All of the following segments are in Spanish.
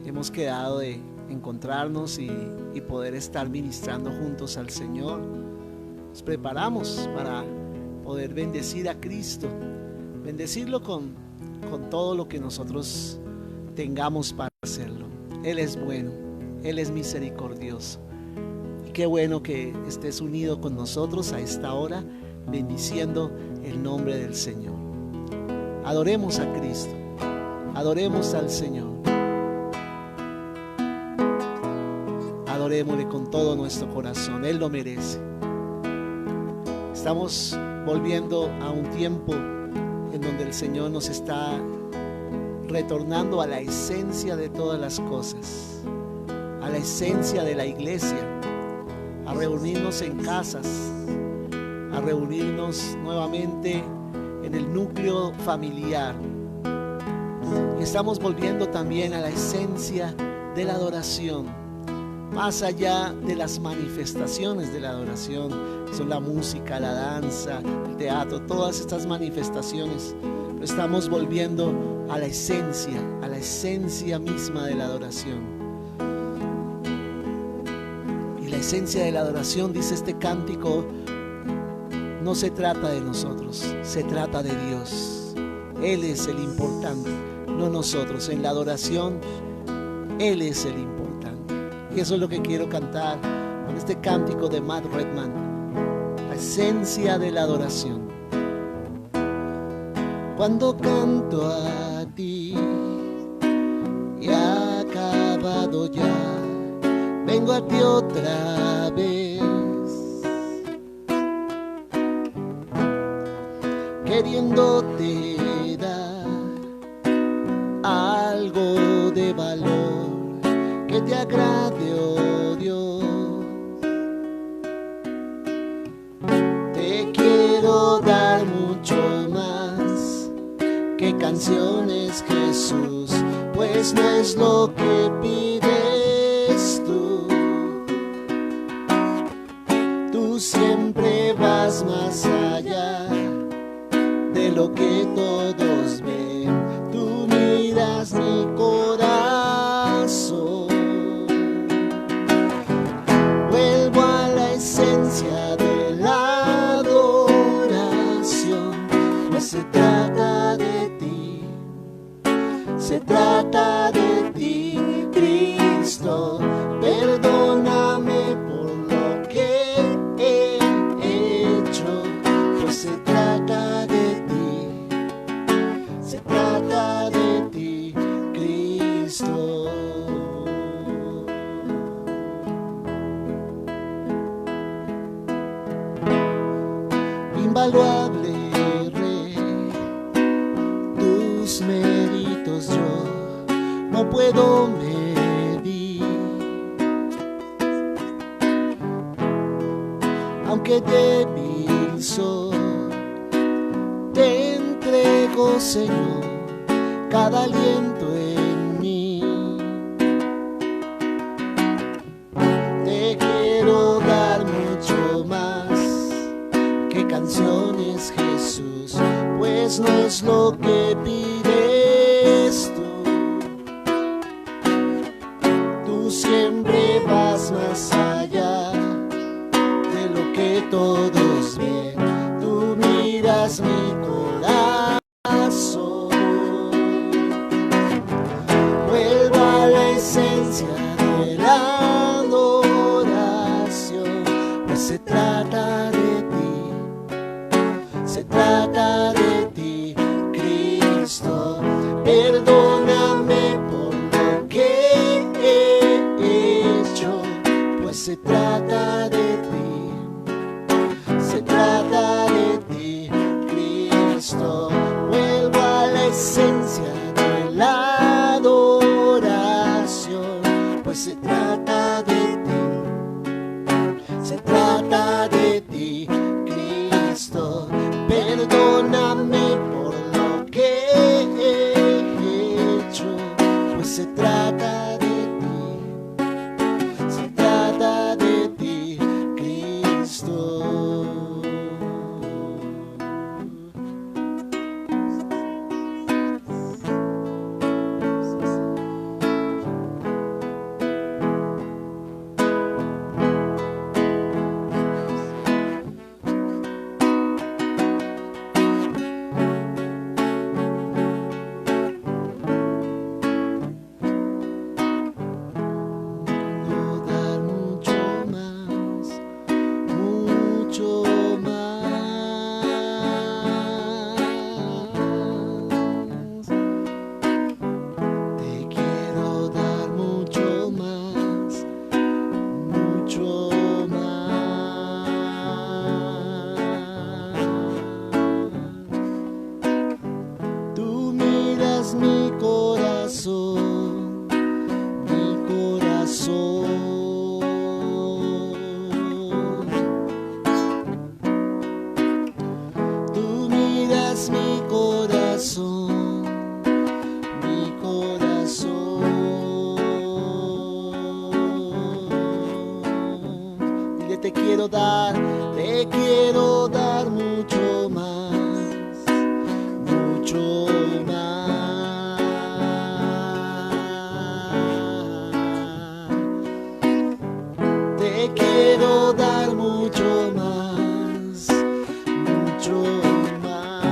hemos quedado de encontrarnos y poder estar ministrando juntos al Señor. Nos preparamos para poder bendecir a Cristo, bendecirlo con todo lo que nosotros tengamos para hacerlo. Él es bueno, Él es misericordioso. Y qué bueno que estés unido con nosotros a esta hora, bendiciendo el nombre del Señor. Adoremos a Cristo, adoremos al Señor, adorémosle con todo nuestro corazón. Él lo merece. Estamos volviendo a un tiempo en donde el Señor nos está retornando a la esencia de todas las cosas, a la esencia de la iglesia, a reunirnos en casas, a reunirnos nuevamente en el núcleo familiar. Y estamos volviendo también a la esencia de la adoración, más allá de las manifestaciones de la adoración, son la música, la danza, el teatro, todas estas manifestaciones. Pero estamos volviendo a la esencia misma de la adoración. Y la esencia de la adoración, dice este cántico, no se trata de nosotros, se trata de Dios. Él es el importante, no nosotros. En la adoración, Él es el importante. Y eso es lo que quiero cantar con este cántico de Matt Redman, la esencia de la adoración. Cuando canto a ti y acabado ya, vengo a ti otra vez, queriéndote dar algo de valor que te agrade, oh Dios. Te quiero dar mucho más que canciones, Jesús, pues no es lo que pides tú. Tú siempre vas más allá de lo que todos ven. Tú miras mi corazón. Vuelvo a la esencia de la adoración, pues se trata de ti, se trata de ti, Cristo. Perdóname por lo que he hecho, pues se trata de ti, se trata de ti, Cristo. Invaluable Rey, tus méritos yo no puedo medir, aunque débil soy, te entrego, Señor, cada aliento en mí. Te quiero dar mucho más que canciones, Jesús, pues no es lo que pides tú. Tú siempre vas más allá de lo que todos ven. Tú miras mi corazón. Vuelvo a la esencia de la adoración, pues se trata de ti, se trata de ti, Cristo. Perdóname por lo que he hecho, pues se trata de ti, se trata de ti, Cristo. Vuelvo a la esencia de la adoración, pues se trata de ti, se trata de ti, Cristo. Perdóname por lo que he hecho, pues se trata de ti, se trata de ti, Cristo. quiero dar mucho más, mucho más. Te quiero dar mucho más, mucho más.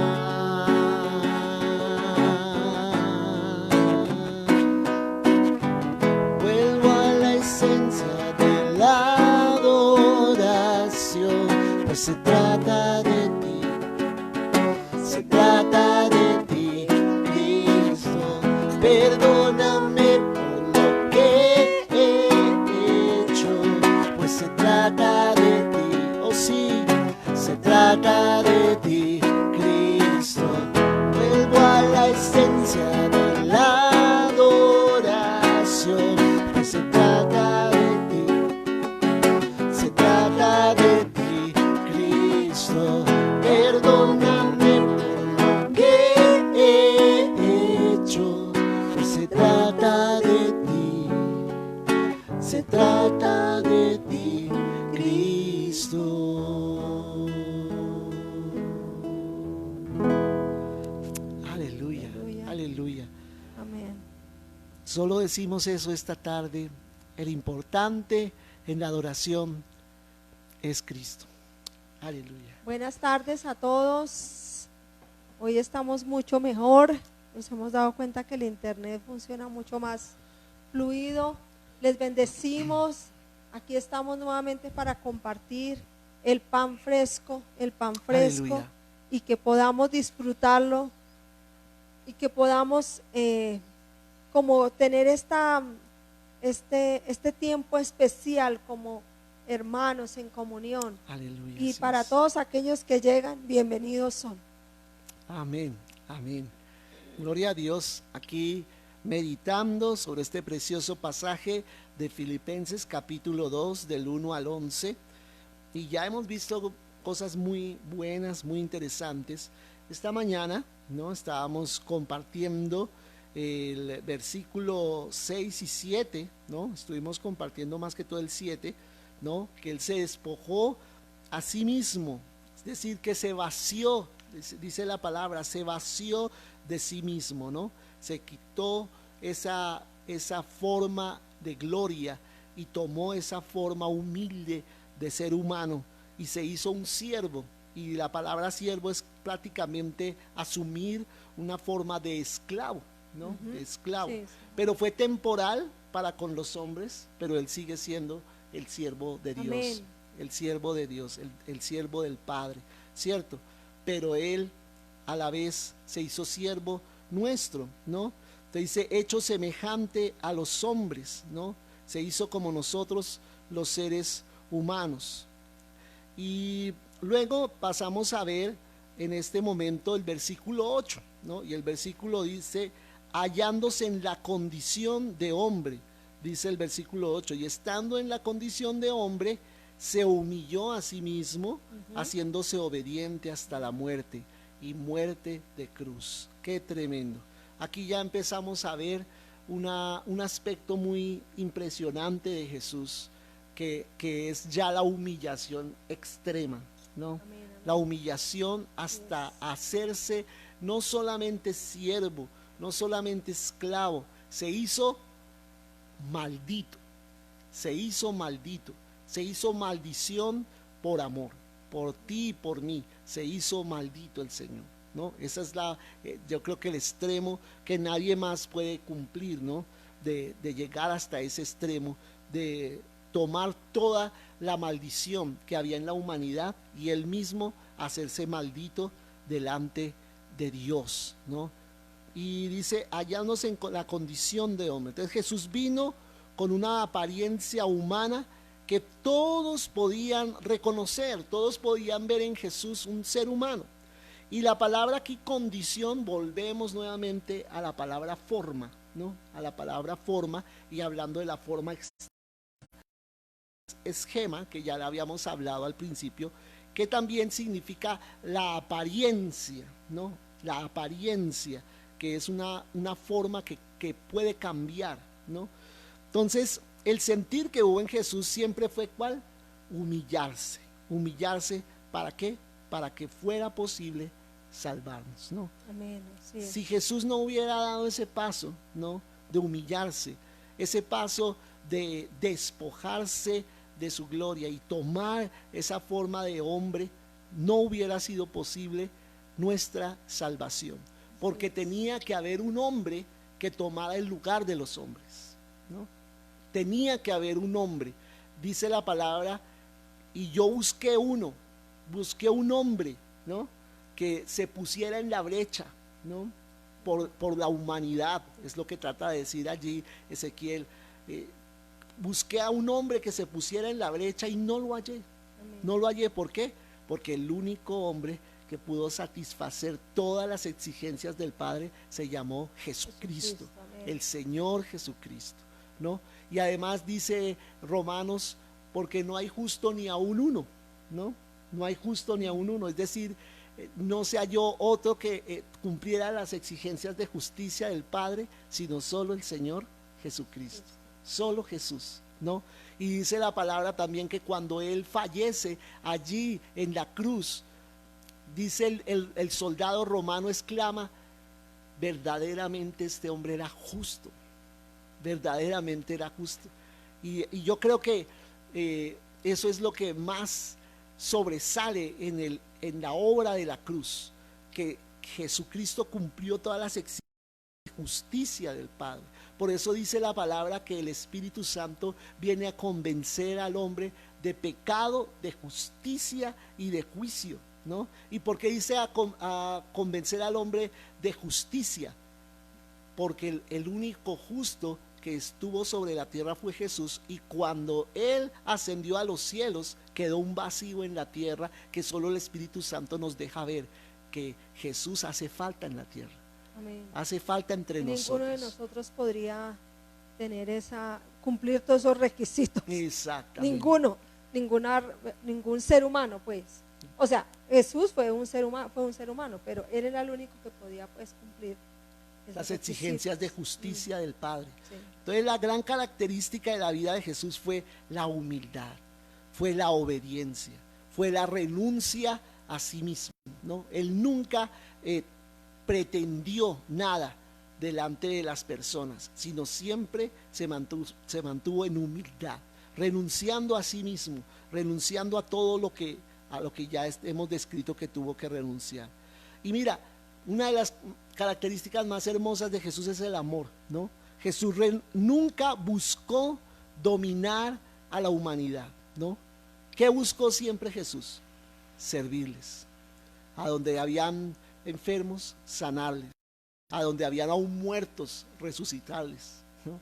Vuelvo a la esencia de la adoración, pues se trata de ti, se trata de ti, Cristo. Perdóname por lo que he hecho, pues se trata de ti, oh sí, se trata de ti, Cristo. Vuelvo a la esencia de la adoración, pues se trata de ti, se trata de ti, Cristo. Perdóname por lo que he hecho, pues se trata de ti, se trata de ti, Cristo. Aleluya, Aleluya. aleluya. Amén. Solo decimos eso esta tarde. El importante en la adoración es Cristo. Aleluya. Buenas tardes a todos. Hoy estamos mucho mejor. Nos hemos dado cuenta que el internet funciona mucho más fluido. Les bendecimos. Aquí estamos nuevamente para compartir el pan fresco, Aleluya. y que podamos disfrutarlo y que podamos como tener este tiempo especial como hermanos en comunión. Aleluya. Y así para es. todos aquellos que llegan, bienvenidos son. Amén, amén. Gloria a Dios. Aquí meditando sobre este precioso pasaje de Filipenses capítulo 2 del 1 al 11. Y ya hemos visto cosas muy buenas, muy interesantes. Esta mañana, ¿no?, estábamos compartiendo el versículo 6 y 7, ¿no? Estuvimos compartiendo más que todo el 7, ¿no? Que Él se despojó a sí mismo, es decir, que se vació, dice la palabra, se vació de sí mismo, ¿no? Se quitó esa forma de gloria y tomó esa forma humilde de ser humano y se hizo un siervo. Y la palabra siervo es prácticamente asumir una forma de esclavo, ¿no? De esclavo. Sí, sí. Pero fue temporal para con los hombres, pero Él sigue siendo el siervo de Dios. Amén. El siervo de Dios, el siervo del Padre, ¿cierto? Pero Él a la vez se hizo siervo nuestro, ¿no? Te dice, hecho semejante a los hombres, ¿no? Se hizo como nosotros los seres humanos. Y luego pasamos a ver en este momento el versículo 8, ¿no? Y el versículo dice, hallándose en la condición de hombre, dice el versículo 8, y estando en la condición de hombre, se humilló a sí mismo, haciéndose obediente hasta la muerte, y muerte de cruz. Qué tremendo. Aquí ya empezamos a ver un aspecto muy impresionante de Jesús, que es ya la humillación extrema, ¿no? Amén, amén. La humillación hasta hacerse no solamente siervo, no solamente esclavo, se hizo maldito, se hizo maldito, se hizo maldición por amor, por ti y por mí, se hizo maldito el Señor, ¿no? Esa es yo creo que el extremo que nadie más puede cumplir, ¿no? De llegar hasta ese extremo, de tomar toda la maldición que había en la humanidad y él mismo hacerse maldito delante de Dios, ¿no? Y dice, hallándose en la condición de hombre. Entonces Jesús vino con una apariencia humana que todos podían reconocer, todos podían ver en Jesús un ser humano. Y la palabra aquí, condición, volvemos nuevamente a la palabra forma, ¿no? A la palabra forma, y hablando de la forma esquema, que ya le habíamos hablado al principio, que también significa la apariencia, ¿no? La apariencia, que es una forma que puede cambiar, ¿no? Entonces, el sentir que hubo en Jesús siempre fue ¿cuál? humillarse. Humillarse, ¿para qué? Para que fuera posible salvarnos, ¿no? Amén. Así es. Si Jesús no hubiera dado ese paso, ¿no? De humillarse, ese paso de despojarse de su gloria y tomar esa forma de hombre, no hubiera sido posible nuestra salvación, porque tenía que haber un hombre que tomara el lugar de los hombres, ¿no? Tenía que haber un hombre, dice la palabra, y yo busqué un hombre, ¿no? Que se pusiera en la brecha, ¿no? Por la humanidad, es lo que trata de decir allí Ezequiel. Busqué a un hombre que se pusiera en la brecha y no lo hallé. Amén. No lo hallé, ¿por qué? Porque el único hombre que pudo satisfacer todas las exigencias del Padre se llamó Jesucristo, el Señor Jesucristo, ¿no? Y además dice Romanos, porque no hay justo ni aún uno, ¿no? No hay justo ni aún uno, es decir, no se halló otro que cumpliera las exigencias de justicia del Padre, sino solo el Señor Jesucristo, solo Jesús, ¿no? Y dice la palabra también que cuando Él fallece allí en la cruz, dice el soldado romano, exclama, verdaderamente este hombre era justo, verdaderamente era justo. Y yo creo que eso es lo que más sobresale en la obra de la cruz, que Jesucristo cumplió todas las exigencias de justicia del Padre. Por eso dice la palabra que el Espíritu Santo viene a convencer al hombre de pecado, de justicia y de juicio, ¿no? ¿Y por qué dice a convencer al hombre de justicia? Porque el único justo que estuvo sobre la tierra fue Jesús, y cuando Él ascendió a los cielos quedó un vacío en la tierra que solo el Espíritu Santo nos deja ver que Jesús hace falta en la tierra. Amén. Hace falta entre nosotros. Ninguno de nosotros podría tener cumplir todos esos requisitos. Exactamente. Ningún ser humano, pues. O sea, Jesús fue un ser humano, pero Él era el único que podía, pues, cumplir las exigencias de justicia del Padre. Sí. Entonces la gran característica de la vida de Jesús fue la humildad, fue la obediencia, fue la renuncia a sí mismo, ¿no? Él nunca pretendió nada delante de las personas, sino siempre se mantuvo en humildad, renunciando a sí mismo, renunciando a todo a lo que ya hemos descrito que tuvo que renunciar. Y mira, una de las características más hermosas de Jesús es el amor, ¿no? Jesús nunca buscó dominar a la humanidad, ¿no? ¿Qué buscó siempre Jesús? Servirles. A donde habían enfermos, sanarles. A donde habían aún muertos, resucitarles, ¿no?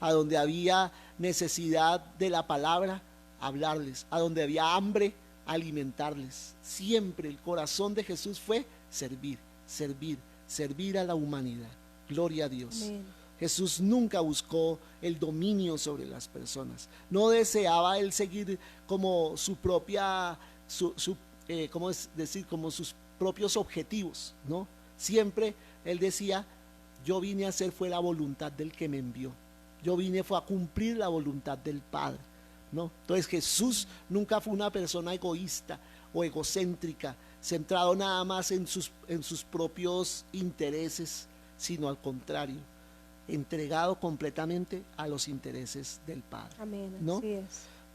A donde había necesidad de la palabra, hablarles. A donde había hambre, alimentarles. Siempre el corazón de Jesús fue servir a la humanidad. Gloria a Dios. Amén. Jesús nunca buscó el dominio sobre las personas. No deseaba él seguir como como sus propios objetivos, ¿no? Siempre él decía, yo vine a hacer fue la voluntad del que me envió. Yo vine fue a cumplir la voluntad del Padre, ¿no? Entonces Jesús nunca fue una persona egoísta o egocéntrica, centrado nada más en sus propios intereses, sino al contrario, entregado completamente a los intereses del Padre. Amén, ¿no? Así es.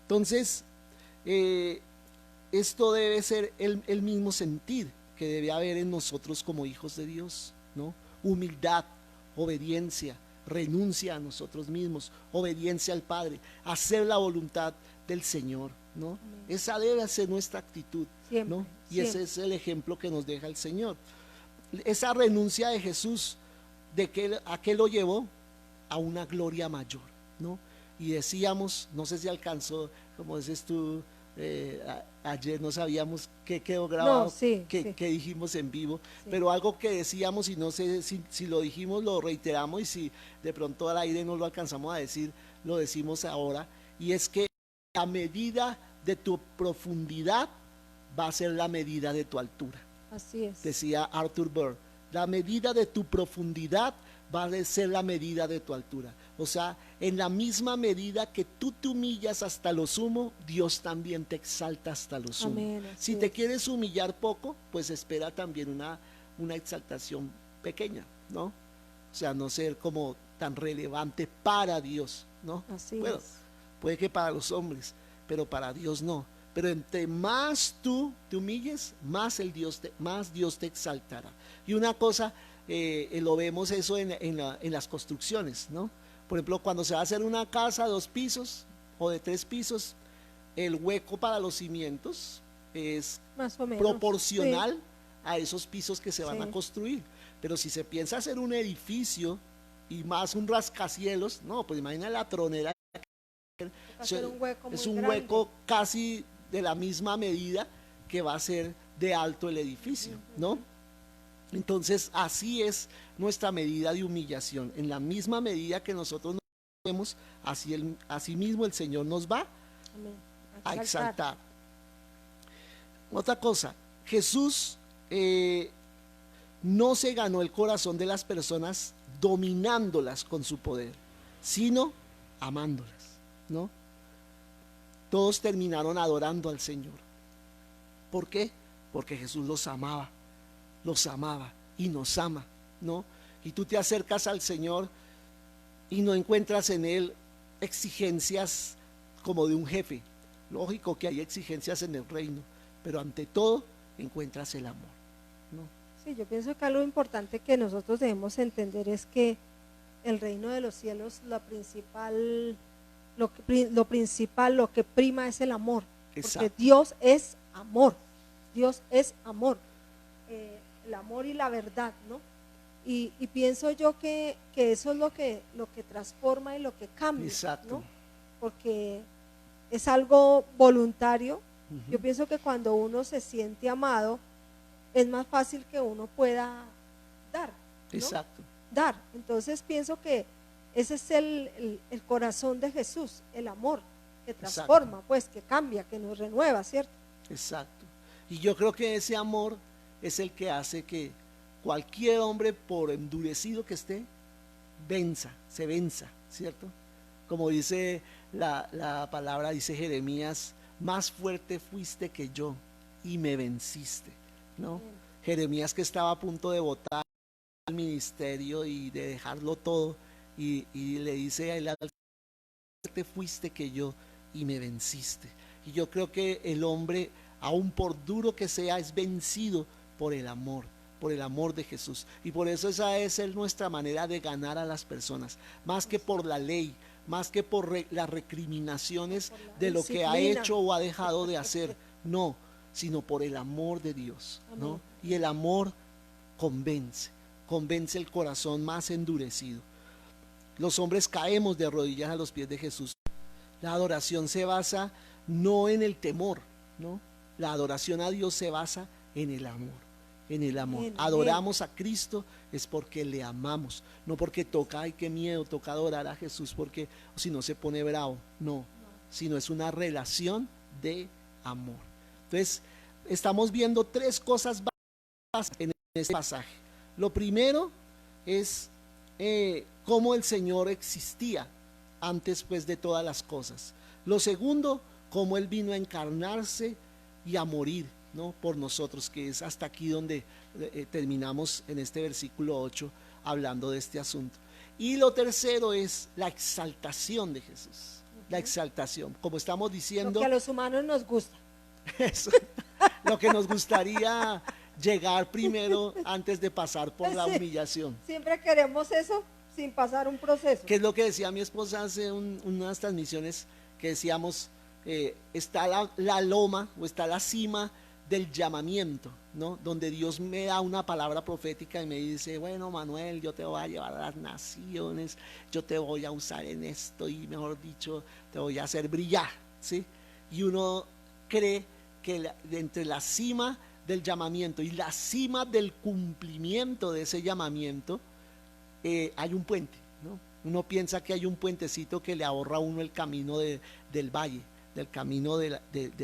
Entonces, esto debe ser el mismo sentir que debe haber en nosotros como hijos de Dios, ¿no? Humildad, obediencia, renuncia a nosotros mismos, obediencia al Padre, hacer la voluntad del Señor, ¿no? Amén. Esa debe ser nuestra actitud, siempre, ¿no? Y siempre. Ese es el ejemplo que nos deja el Señor. Esa renuncia de Jesús, ¿a qué lo llevó? A una gloria mayor, ¿no? Y decíamos, no sé si alcanzó, como dices tú, ayer no sabíamos qué quedó grabado, que dijimos en vivo, pero algo que decíamos, y no sé si lo dijimos, lo reiteramos, y si de pronto al aire no lo alcanzamos a decir, lo decimos ahora, y es que la medida de tu profundidad va a ser la medida de tu altura. Así es. Decía Arthur Burr, la medida de tu profundidad va a ser la medida de tu altura. O sea, en la misma medida que tú te humillas hasta lo sumo, Dios también te exalta hasta lo sumo. Amén, Si te quieres humillar poco, pues espera también una exaltación pequeña, ¿no? O sea, no ser como tan relevante para Dios, ¿no? Así bueno, es. puede que para los hombres, pero para Dios no. Pero entre más tú te humilles, más Dios te exaltará. Y una cosa, lo vemos eso en las construcciones, ¿no? Por ejemplo, cuando se va a hacer una casa de 2 pisos o de 3 pisos, el hueco para los cimientos es Más o menos. proporcional Sí. a esos pisos que se van a construir. Pero si se piensa hacer un edificio y más un rascacielos, no, pues imagina la tronera. Es un hueco casi de la misma medida que va a ser de alto el edificio, ¿no? Entonces así es nuestra medida de humillación. En la misma medida que nosotros nos vemos, así mismo el Señor nos va a exaltar. Otra cosa, Jesús no se ganó el corazón de las personas dominándolas con su poder, sino amándolas, ¿no? Todos terminaron adorando al Señor. ¿Por qué? Porque Jesús los amaba y nos ama, ¿no? Y tú te acercas al Señor y no encuentras en Él exigencias como de un jefe. Lógico que hay exigencias en el reino, pero ante todo encuentras el amor, ¿no? Sí, yo pienso que algo importante que nosotros debemos entender es que el reino de los cielos, lo principal, lo que prima es el amor. Exacto. Porque Dios es amor. Dios es amor. El amor y la verdad, ¿no? Y pienso yo que eso es lo que transforma y lo que cambia. Exacto. ¿no? Porque es algo voluntario. Yo pienso que cuando uno se siente amado, es más fácil que uno pueda dar, ¿no? Exacto. Dar. Entonces pienso que ese es el corazón de Jesús, el amor que transforma, exacto, pues que cambia, que nos renueva, ¿cierto? Exacto. Y yo creo que ese amor es el que hace que cualquier hombre, por endurecido que esté, se venza, ¿cierto? Como dice la palabra, dice Jeremías, más fuerte fuiste que yo y me venciste, ¿no? Jeremías, que estaba a punto de botar el ministerio y de dejarlo todo, y le dice a él, más fuerte fuiste que yo y me venciste. Y yo creo que el hombre, aun por duro que sea, es vencido por el amor de Jesús. Y por eso esa es nuestra manera de ganar a las personas, más que por la ley, más que por las recriminaciones de lo que ha hecho o ha dejado de hacer, no, sino por el amor de Dios, ¿no? Y el amor convence el corazón más endurecido. Los hombres caemos de rodillas a los pies de Jesús. La adoración se basa no en el temor, ¿no? La adoración a Dios se basa en el amor. En el amor. Bien, adoramos bien a Cristo es porque le amamos, no porque toca, ay qué miedo, toca adorar a Jesús porque si no se pone bravo, no, sino es una relación de amor. Entonces, estamos viendo 3 cosas básicas en este pasaje. Lo primero es cómo el Señor existía antes, pues, de todas las cosas. Lo segundo, cómo Él vino a encarnarse y a morir, ¿no? Por nosotros, que es hasta aquí donde terminamos en este versículo 8 hablando de este asunto. Y lo tercero es la exaltación de Jesús, la exaltación, como estamos diciendo, lo que a los humanos nos gusta. Eso, lo que nos gustaría llegar primero antes de pasar por la humillación. Siempre queremos eso sin pasar un proceso. Que es lo que decía mi esposa hace unas transmisiones, que decíamos, está la loma o está la cima del llamamiento, ¿no? Donde Dios me da una palabra profética y me dice, bueno, Manuel, yo te voy a llevar a las naciones, yo te voy a usar en esto y, mejor dicho, te voy a hacer brillar, ¿sí? Y uno cree que entre la cima del llamamiento y la cima del cumplimiento de ese llamamiento hay un puente, ¿no? Uno piensa que hay un puentecito que le ahorra a uno el camino del valle, del camino de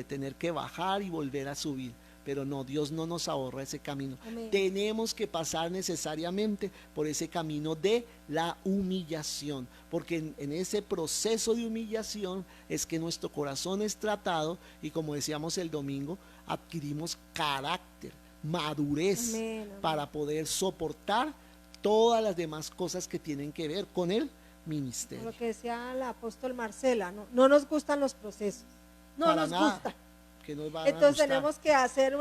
tener que bajar y volver a subir. pero no, Dios no nos ahorra ese camino. Amén. Tenemos que pasar necesariamente por ese camino de la humillación, porque en ese proceso de humillación es que nuestro corazón es tratado y, como decíamos el domingo, adquirimos carácter, madurez, Amén, amén, para poder soportar todas las demás cosas que tienen que ver con el ministerio. Lo que decía el apóstol Marcela, no nos gustan los procesos, no Para nos nada, gustan. que nos van a Entonces gustar. tenemos que hacer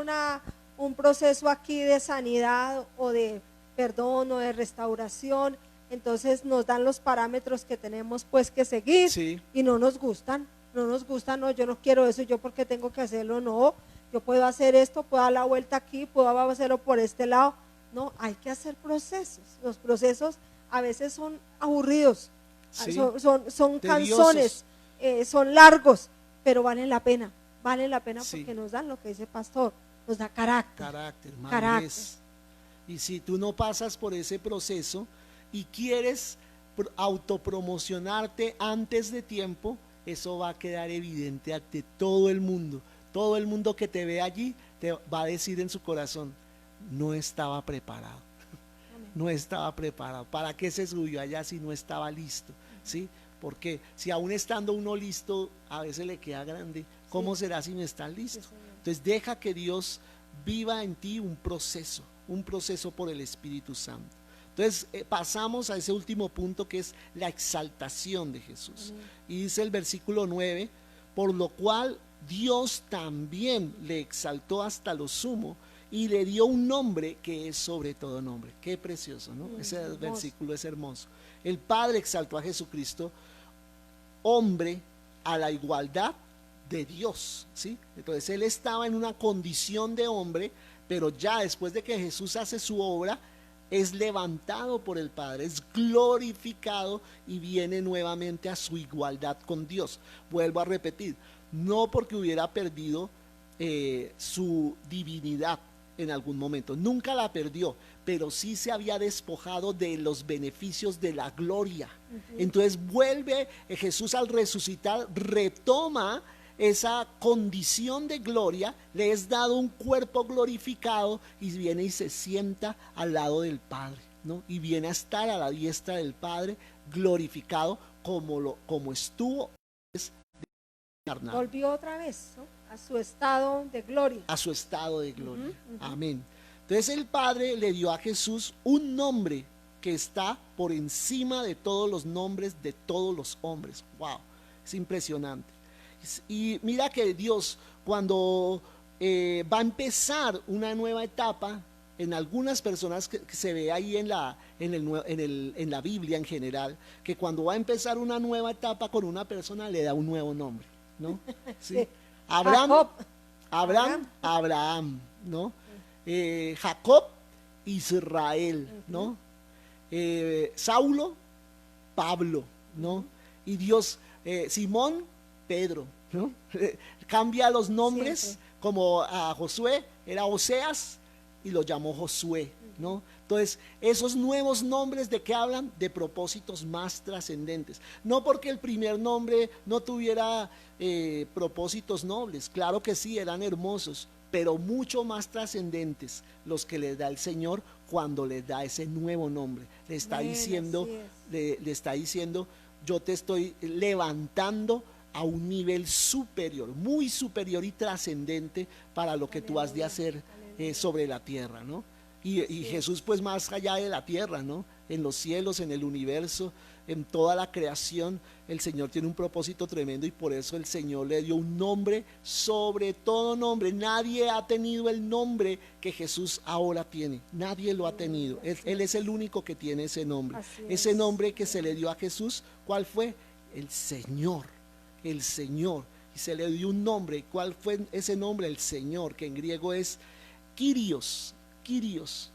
un proceso aquí de sanidad o de perdón o de restauración. Entonces nos dan los parámetros que tenemos pues que seguir, Sí. y no nos gustan, no, yo no quiero eso, yo porque tengo que hacerlo, no, yo puedo hacer esto, puedo dar la vuelta aquí, puedo hacerlo por este lado. No, hay que hacer procesos. Los procesos a veces son aburridos, Sí. son Tediosos. cansones, son largos, pero valen la pena Sí. porque nos dan lo que dice el pastor, nos da carácter. Carácter, madurez. Carácter. Y si tú no pasas por ese proceso y quieres autopromocionarte antes de tiempo, eso va a quedar evidente ante todo el mundo. Todo el mundo que te ve allí te va a decir en su corazón: no estaba preparado. No estaba preparado. ¿Para qué se subió allá si no estaba listo? ¿Sí? Porque si aún estando uno listo, a veces le queda grande. ¿Cómo será si no está listo? Sí, señor. Entonces deja que Dios viva en ti un proceso por el Espíritu Santo. Entonces pasamos a ese último punto, que es la exaltación de Jesús. Amén. Y dice el versículo 9: por lo cual Dios también le exaltó hasta lo sumo y le dio un nombre que es sobre todo nombre. Qué precioso, ¿no? Ese hermoso. versículo es hermoso. El Padre exaltó a Jesucristo, hombre, a la igualdad de Dios, ¿sí? Entonces él estaba en una condición de hombre, pero ya después de que Jesús hace su obra, es levantado por el Padre, es glorificado y viene nuevamente a su igualdad con Dios. Vuelvo a repetir, no porque hubiera perdido su divinidad en algún momento, nunca la perdió, pero sí se había despojado de los beneficios de la gloria. Entonces vuelve Jesús, al resucitar, retoma esa condición de gloria, le es dado un cuerpo glorificado y viene y se sienta al lado del Padre, ¿no? Y viene a estar a la diestra del Padre, glorificado como estuvo encarnado, Volvió otra vez, ¿no?, a su estado de gloria. a su estado de gloria. Amén. Entonces el Padre le dio a Jesús un nombre que está por encima de todos los nombres de todos los hombres. Wow, es impresionante. Y mira que Dios, cuando va a empezar una nueva etapa, en algunas personas que se ve ahí en la Biblia en general, que cuando va a empezar una nueva etapa con una persona, le da un nuevo nombre, ¿no? ¿Sí? Sí. Abraham, Jacob. Abraham, ¿no? Jacob, Israel, ¿no? Saulo, Pablo, ¿no? Y Dios, Simón, Pedro, ¿no? Cambia los nombres. Siempre. Como a Josué era Oseas y lo llamó Josué, ¿no? Entonces, esos nuevos nombres, ¿de qué hablan? De propósitos más trascendentes. No porque el primer nombre no tuviera propósitos nobles, claro que sí, eran hermosos, pero mucho más trascendentes los que les da el Señor cuando les da ese nuevo nombre. Le está Amén, diciendo, así es. le está diciendo: yo te estoy levantando a un nivel superior, muy superior y trascendente para lo que tú has de hacer sobre la tierra, ¿no? Y Jesús, pues más allá de la tierra, ¿no? En los cielos, en el universo, en toda la creación, el Señor tiene un propósito tremendo, y por eso el Señor le dio un nombre sobre todo nombre. Nadie ha tenido el nombre que Jesús ahora tiene, nadie lo ha tenido. Él es el único que tiene ese nombre. Así Ese es. nombre que se le dio a Jesús, ¿cuál fue? El Señor. El Señor. Y se le dio un nombre. ¿Cuál fue ese nombre? El Señor, que en griego es Kyrios,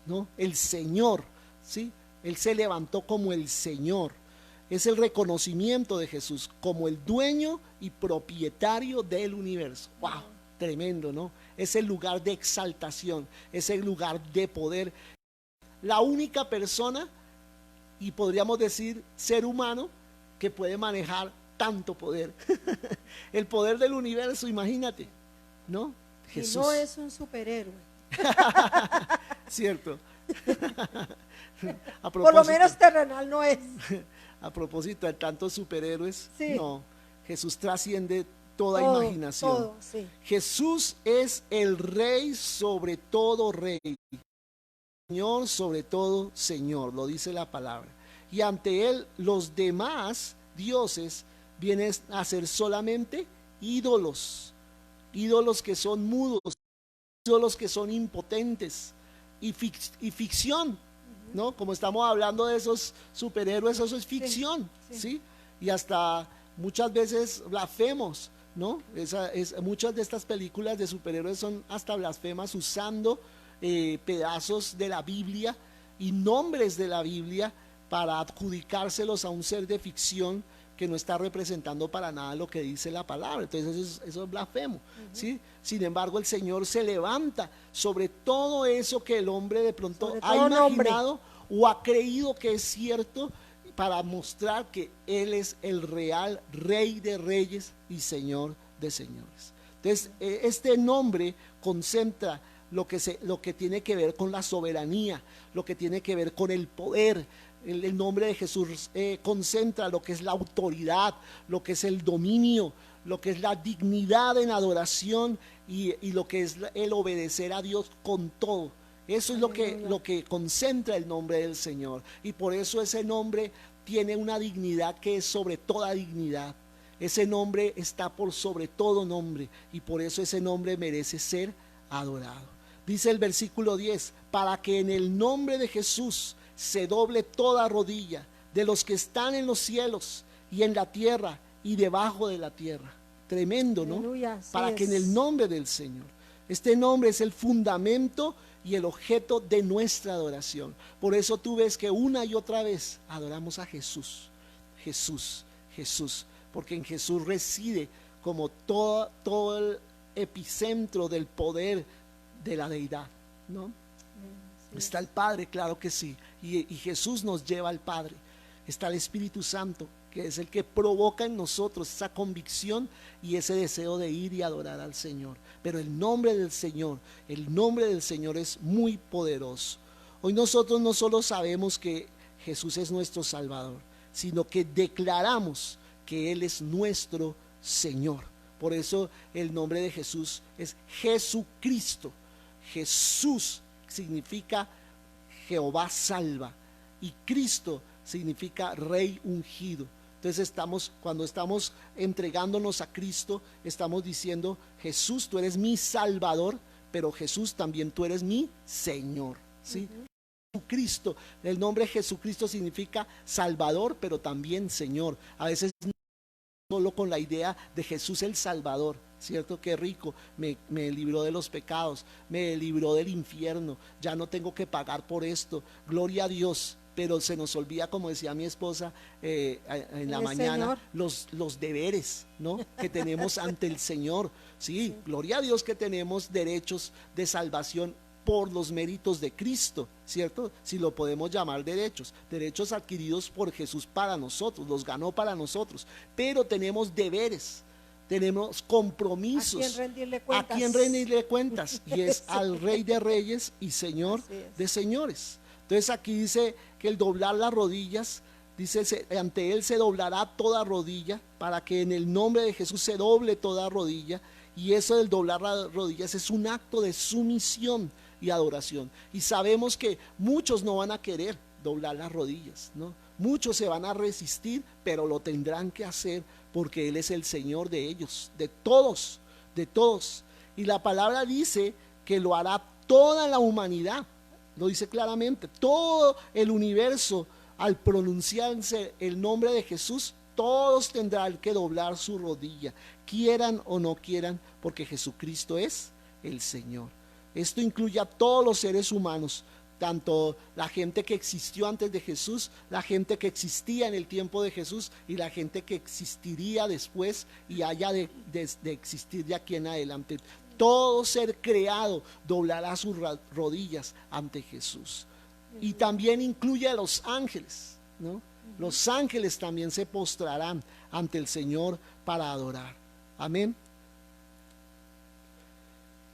¿no? El Señor, ¿sí? Él se levantó como el Señor. Es el reconocimiento de Jesús como el dueño y propietario del universo. ¡Wow! Tremendo, ¿no? Es el lugar de exaltación, es el lugar de poder. La única persona, y podríamos decir ser humano, que puede manejar tanto poder. El poder del universo, imagínate, ¿no? Y Jesús. no es un superhéroe. Cierto. A Por lo propósito, menos terrenal no es. a propósito de tantos superhéroes, Sí. no, Jesús trasciende toda Todo, imaginación. todo, sí. Jesús es el rey sobre todo rey, Señor sobre todo Señor, lo dice la palabra. Y ante él los demás dioses vienen a ser solamente ídolos, ídolos que son mudos, ídolos que son impotentes y ficción, ¿no? Como estamos hablando de esos superhéroes, eso es ficción, sí. ¿sí? Y hasta muchas veces blasfemos, ¿no? Muchas de estas películas de superhéroes son hasta blasfemas, usando pedazos de la Biblia y nombres de la Biblia para adjudicárselos a un ser de ficción que no está representando para nada lo que dice la palabra. Entonces eso es blasfemo, ¿sí? Sin embargo, el Señor se levanta sobre todo eso que el hombre de pronto Sobre ha todo imaginado o ha creído que es cierto, para mostrar que Él es el real Rey de Reyes y Señor de Señores. Entonces, este nombre concentra lo que tiene que ver con la soberanía, lo que tiene que ver con el poder. El nombre de Jesús concentra lo que es la autoridad, lo que es el dominio, lo que es la dignidad en adoración y lo que es el obedecer a Dios con todo. Eso es lo que concentra el nombre del Señor. Y por eso ese nombre tiene una dignidad que es sobre toda dignidad. Ese nombre está por sobre todo nombre. Y por eso ese nombre merece ser adorado. Dice el versículo 10, para que en el nombre de Jesús se doble toda rodilla de los que están en los cielos y en la tierra y debajo de la tierra. Tremendo, ¿no? Aleluya, Para que en el es. nombre del Señor. Este nombre es el fundamento y el objeto de nuestra adoración. Por eso tú ves que una y otra vez adoramos a Jesús. Jesús, Jesús. Porque en Jesús reside como todo el epicentro del poder de la deidad, ¿no? Sí. Está el Padre, claro que sí, y Jesús nos lleva al Padre. Está el Espíritu Santo, que es el que provoca en nosotros esa convicción y ese deseo de ir y adorar al Señor. Pero el nombre del Señor es muy poderoso. Hoy nosotros no solo sabemos que Jesús es nuestro Salvador, sino que declaramos que Él es nuestro Señor. Por eso el nombre de Jesús es Jesucristo. Jesús significa Jehová salva y Cristo significa Rey ungido. Entonces cuando estamos entregándonos a Cristo, estamos diciendo: Jesús, tú eres mi Salvador, pero Jesús, también tú eres mi Señor, ¿sí? Jesucristo, el nombre Jesucristo significa Salvador, pero también Señor. A veces solo con la idea de Jesús el Salvador, ¿cierto? Qué rico, me libró de los pecados, me libró del infierno, ya no tengo que pagar por esto, gloria a Dios. Pero se nos olvida, como decía mi esposa en la mañana, los deberes, ¿no? Que tenemos ante el Señor. Sí, gloria a Dios que tenemos derechos de salvación por los méritos de Cristo, ¿cierto? Si lo podemos llamar derechos adquiridos por Jesús para nosotros, los ganó para nosotros, pero tenemos deberes, tenemos compromisos. ¿A quién rendirle cuentas? Y es al Rey de Reyes y Señor de Señores. Entonces aquí dice que el doblar las rodillas, dice, ante Él se doblará toda rodilla, para que en el nombre de Jesús se doble toda rodilla. Y eso del doblar las rodillas es un acto de sumisión y adoración. Y sabemos que muchos no van a querer doblar las rodillas, ¿no? Muchos se van a resistir, pero lo tendrán que hacer porque Él es el Señor de ellos, de todos, de todos. Y la palabra dice que lo hará toda la humanidad. Lo dice claramente, todo el universo, al pronunciarse el nombre de Jesús, todos tendrán que doblar su rodilla, quieran o no quieran, porque Jesucristo es el Señor. Esto incluye a todos los seres humanos, tanto la gente que existió antes de Jesús, la gente que existía en el tiempo de Jesús y la gente que existiría después y haya de existir de aquí en adelante. Todo ser creado doblará sus rodillas ante Jesús. Y también incluye a los ángeles, ¿no? Los ángeles también se postrarán ante el Señor para adorar. Amén.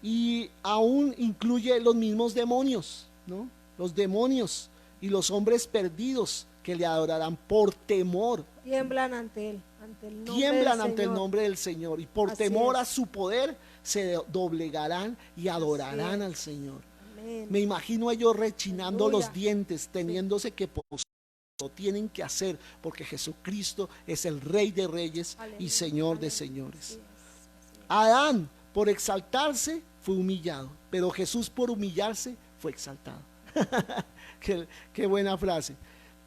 y aún incluye los mismos demonios, ¿no? Los demonios y los hombres perdidos que le adorarán por temor. Tiemblan ante él, ante el nombre Tiemblan del ante el Señor. nombre del Señor y por Así temor es. a su poder se doblegarán y adorarán es. al Señor. Amén. Me imagino ellos rechinando Aleluya. los dientes, teniéndose que lo tienen que hacer, porque Jesucristo es el Rey de Reyes y Aleluya. Señor de Amén. señores. Así es. Adán, por exaltarse, fue humillado, pero Jesús, por humillarse, fue exaltado. Qué buena frase.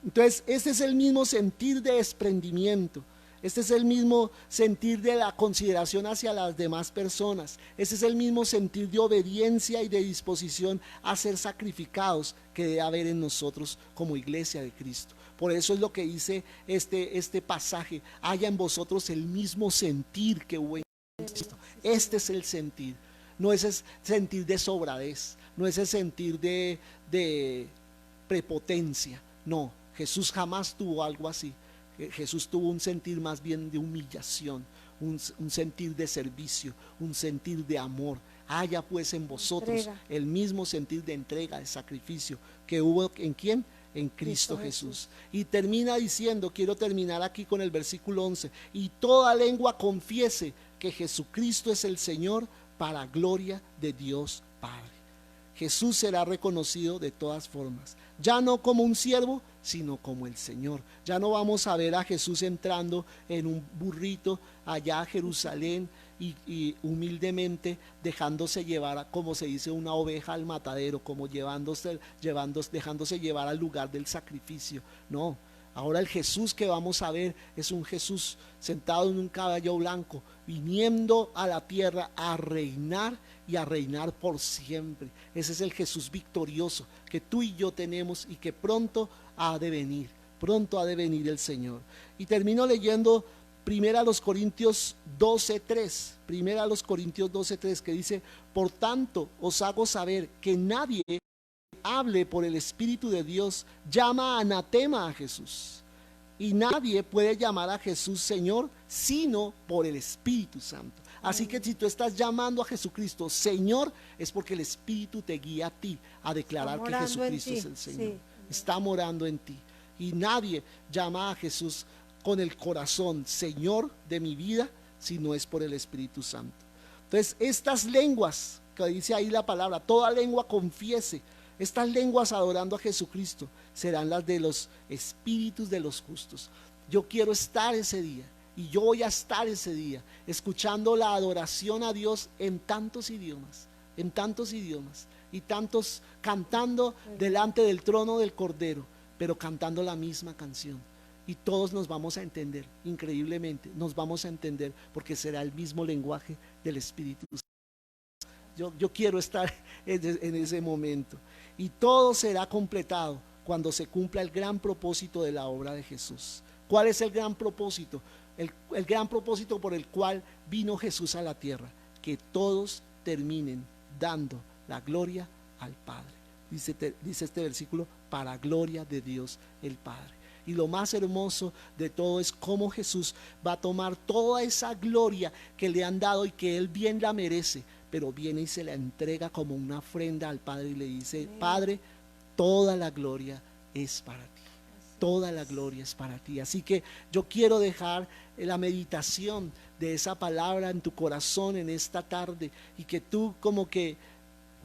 Entonces, este es el mismo sentir de desprendimiento. Este es el mismo sentir de la consideración hacia las demás personas. Este es el mismo sentir de obediencia y de disposición a ser sacrificados que debe haber en nosotros como iglesia de Cristo. Por eso es lo que dice este pasaje: haya en vosotros el mismo sentir que hubo en Cristo. Este es el sentir. No es el sentir de sobradez, no es el sentir de prepotencia. No, Jesús jamás tuvo algo así. Jesús tuvo un sentir más bien de humillación, un sentir de servicio, un sentir de amor. Haya pues en vosotros Entrega. el mismo sentir de entrega, de sacrificio que hubo en ¿quién? En Cristo Jesús. Y termina diciendo, quiero terminar aquí con el versículo 11: y toda lengua confiese que Jesucristo es el Señor, para gloria de Dios Padre. Jesús será reconocido de todas formas, ya no como un siervo, sino como el Señor. Ya no vamos a ver a Jesús entrando en un burrito allá a Jerusalén y humildemente dejándose llevar, como se dice, una oveja al matadero, como dejándose llevar al lugar del sacrificio. No, ahora el Jesús que vamos a ver es un Jesús sentado en un caballo blanco, viniendo a la tierra a reinar y a reinar por siempre. Ese es el Jesús victorioso que tú y yo tenemos y que pronto ha de venir el Señor. Y termino leyendo 1 Corintios 12:3, 1 Corintios 12:3, que dice: por tanto os hago saber que nadie hable por el Espíritu de Dios llama anatema a Jesús, y nadie puede llamar a Jesús Señor sino por el Espíritu Santo. Así que si tú estás llamando a Jesucristo Señor, es porque el Espíritu te guía a ti a declarar que Jesucristo es el Señor. Sí. Está morando en ti. Y nadie llama a Jesús con el corazón Señor de mi vida si no es por el Espíritu Santo. Entonces, estas lenguas que dice ahí la palabra, toda lengua confiese, estas lenguas adorando a Jesucristo serán las de los espíritus de los justos. Yo quiero estar ese día, y yo voy a estar ese día escuchando la adoración a Dios en tantos idiomas, y tantos cantando delante del trono del Cordero, pero cantando la misma canción. Y todos nos vamos a entender, increíblemente, nos vamos a entender, porque será el mismo lenguaje del Espíritu Santo. Yo quiero estar en ese momento. Y todo será completado cuando se cumpla el gran propósito de la obra de Jesús. ¿Cuál es el gran propósito? El gran propósito por el cual vino Jesús a la tierra: que todos terminen dando la gloria al Padre. Dice este versículo: para gloria de Dios el Padre. Y lo más hermoso de todo es cómo Jesús va a tomar toda esa gloria que le han dado y que Él bien la merece, pero viene y se la entrega como una ofrenda al Padre y le dice: amén. Padre, toda la gloria es para ti. Toda la gloria es para ti. Así que yo quiero dejar la meditación de esa palabra en tu corazón en esta tarde, y que tú como que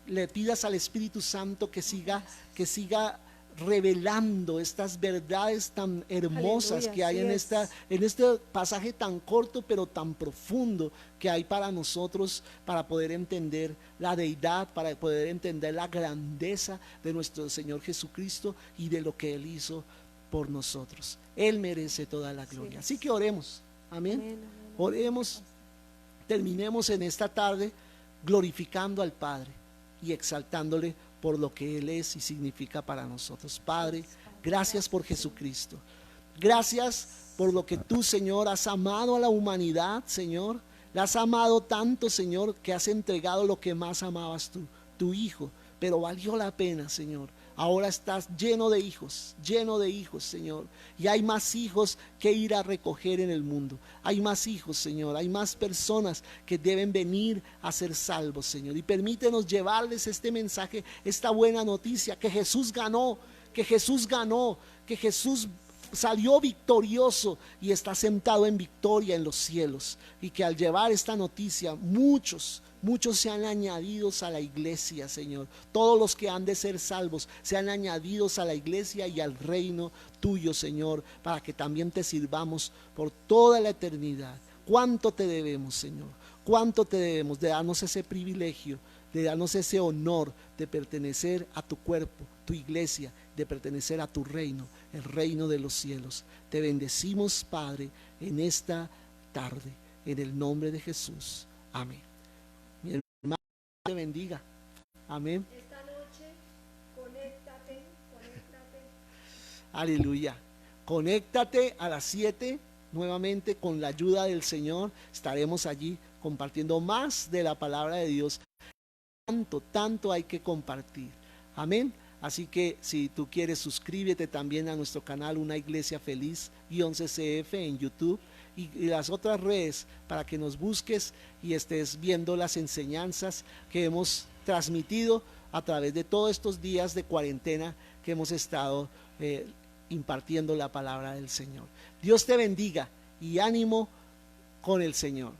le pidas al Espíritu Santo que siga revelando estas verdades tan hermosas. Aleluya, que hay en este pasaje tan corto pero tan profundo que hay para nosotros, para poder entender la deidad, para poder entender la grandeza de nuestro Señor Jesucristo y de lo que Él hizo por nosotros. Él merece toda la gloria. Así que oremos. Amén. Amén, amén. Oremos, terminemos en esta tarde glorificando al Padre y exaltándole por lo que Él es y significa para nosotros. Padre, gracias por Jesucristo. Gracias por lo que tú, Señor, has amado a la humanidad, Señor. La has amado tanto, Señor, que has entregado lo que más amabas tú, tu Hijo. Pero valió la pena, Señor, Ahora estás lleno de hijos, Señor. Y hay más hijos que ir a recoger en el mundo. Hay más hijos, Señor. Hay más personas que deben venir a ser salvos, Señor. Y permítenos llevarles este mensaje, esta buena noticia, que Jesús ganó, que Jesús salió victorioso y está sentado en victoria en los cielos. Y que al llevar esta noticia, muchos sean añadidos a la iglesia, Señor. Todos los que han de ser salvos sean añadidos a la iglesia y al reino tuyo, Señor, para que también te sirvamos por toda la eternidad. ¿Cuánto te debemos, Señor? ¿Cuánto te debemos de darnos ese privilegio, de darnos ese honor de pertenecer a tu cuerpo, tu iglesia, de pertenecer a tu reino, el reino de los cielos? Te bendecimos, Padre, en esta tarde, en el nombre de Jesús. Amén. Mi hermano, te bendiga. Amén. Esta noche, conéctate. Aleluya. Conéctate a las 7 nuevamente con la ayuda del Señor. Estaremos allí compartiendo más de la palabra de Dios. Tanto hay que compartir. Amén. Así que si tú quieres, suscríbete también a nuestro canal Una Iglesia Feliz _CF en YouTube y las otras redes, para que nos busques y estés viendo las enseñanzas que hemos transmitido a través de todos estos días de cuarentena que hemos estado impartiendo la palabra del Señor. Dios te bendiga y ánimo con el Señor.